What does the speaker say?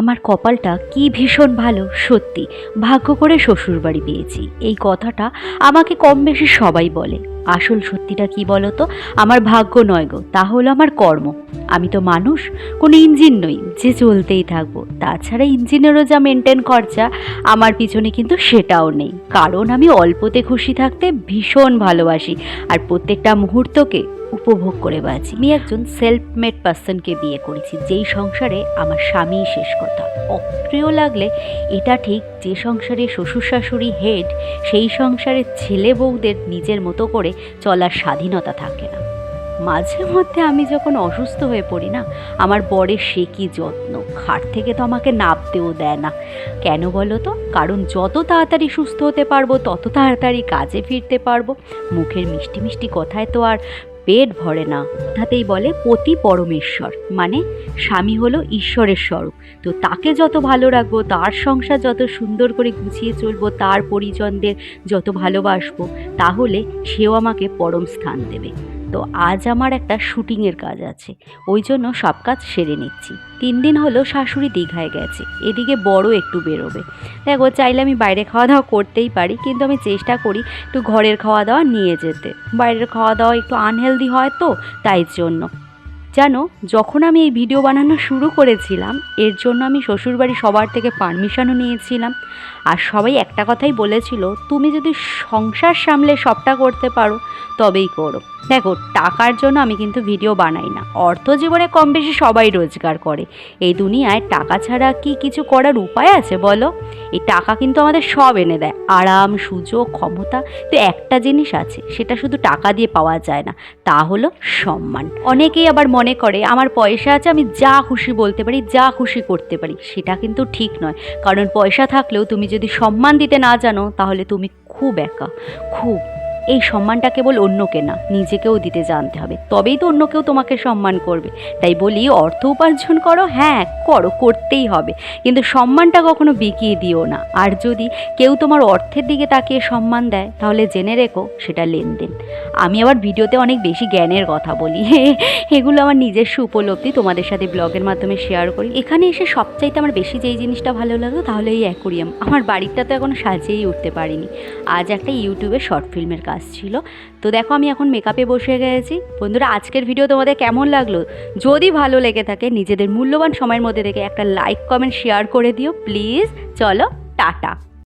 আমার কপালটা কি ভীষণ ভালো, সত্যি ভাগ্য করে শ্বশুরবাড়ি পেয়েছি। এই কথাটা আমাকে কম বেশি সবাই বলে। আসল সত্যিটা কি বলো তো, আমার ভাগ্য নয় গো, তা হলো আমার কর্ম। আমি তো মানুষ, কোনো ইঞ্জিন নই যে চলতেই থাকবো। তাছাড়া ইঞ্জিনেরও যা মেনটেন খরচা, আমার পিছনে কিন্তু সেটাও নেই। কারণ আমি অল্পতে খুশি থাকতে ভীষণ ভালোবাসি, আর প্রত্যেকটা মুহূর্তকে উপভোগ করে বাঁচি। আমি একজন সেলফ মেড পার্সনকে বিয়ে করেছি, যেই সংসারে আমার স্বামীই শেষ কথা। অপ্রিয় লাগলে এটা ঠিক, যে সংসারে শ্বশুর শাশুড়ি হেড, সেই সংসারের ছেলে বউদের নিজের মতো করে চলার স্বাধীনতা থাকে না। মাঝে মধ্যে আমি যখন অসুস্থ হয়ে পড়ি না, আমার বরের সে কি যত্ন, খাট থেকে তো আমাকে নামতেও দেয় না। কেন বলো তো? কারণ যত তাড়াতাড়ি সুস্থ হতে পারবো তত তাড়াতাড়ি কাজে ফিরতে পারবো। মুখের মিষ্টি মিষ্টি কথায় তো আর পেট ভরে না। কথাতেই বলে পতি পরমেশ্বর, মানে স্বামী হলো ঈশ্বরের স্বরূপ। তো তাকে যত ভালো রাখবো, তার সংসার যত সুন্দর করে গুছিয়ে চলবো, তার পরিজনদের যত ভালোবাসবো, তাহলে সেও আমাকে পরম স্থান দেবে। তো আজ আমার একটা শুটিংয়ের কাজ আছে, ওই জন্য সব কাজ সেরে নিচ্ছি। 3 দিন হলো শাশুড়ি দীঘায় গেছে, এদিকে বড় একটু বেরোবে। দেখো, চাইলে আমি বাইরে খাওয়া দাওয়া করতেই পারি, কিন্তু আমি চেষ্টা করি একটু ঘরের খাওয়া দাওয়া নিয়ে যেতে। বাইরের খাওয়া দাওয়া একটু আনহেলদি হয়, তো তাই জন্য জানো, যখন আমি এই ভিডিও বানানো শুরু করেছিলাম, এর জন্য আমি শ্বশুরবাড়ি সবার থেকে পারমিশনও নিয়েছিলাম। আর সবাই একটা কথাই বলেছিল, তুমি যদি সংসার সামলে সবটা করতে পারো তবেই করো। দেখো, টাকার জন্য আমি কিন্তু ভিডিও বানাই না। অর্থ জীবনে কম বেশি সবাই রোজগার করে। এই দুনিয়ায় টাকা ছাড়া কি কিছু করার উপায় আছে বলো? এই টাকা কিন্তু আমাদের সব এনে দেয়, আরাম, সুযোগ, ক্ষমতা। তো একটা জিনিস আছে, সেটা শুধু টাকা দিয়ে পাওয়া যায় না, তা হলো সম্মান। অনেকেই আবার মনে করে আমার পয়সা আছে, আমি যা খুশি বলতে পারি, যা খুশি করতে পারি। সেটা কিন্তু ঠিক নয়। কারণ পয়সা থাকলেও তুমি যদি সম্মান দিতে না জানো, তাহলে তুমি খুব একা, খুব। এই সম্মানটা কেবল অন্যকে না, নিজেকেও দিতে জানতে হবে, তবেই তো অন্য কেউ তোমাকে সম্মান করবে। তাই বলি, অর্থ উপার্জন করো, হ্যাঁ করো, করতেই হবে, কিন্তু সম্মানটা কখনো বিকিয়ে দিও না। আর যদি কেউ তোমার অর্থের দিকে তাকিয়ে সম্মান দেয়, তাহলে জেনে রেখো সেটা লেনদেন। আমি আবার ভিডিওতে অনেক বেশি জ্ঞানের কথা বলি, এগুলো আমার নিজস্ব উপলব্ধি, তোমাদের সাথে ব্লগের মাধ্যমে শেয়ার করি। এখানে এসে সবচাইতে আমার বেশি যেই জিনিসটা ভালো লাগলো, তাহলে এই অ্যাকোরিয়াম। আমার বাড়িটা তো এখনো সাজিয়েই উঠতে পারিনি। আজ একটা ইউটিউবে শর্ট ফিল্মের কাজ ছিল। তো দেখো, আমি এখন মেকআপে বসে গেছি। বন্ধুরা, আজকের ভিডিও তোমাদের কেমন লাগলো? যদি ভালো লেগে থাকে, নিজেদের মূল্যবান সময়ের মধ্যে থেকে একটা লাইক, কমেন্ট, শেয়ার করে দিও প্লিজ। চলো, টাটা।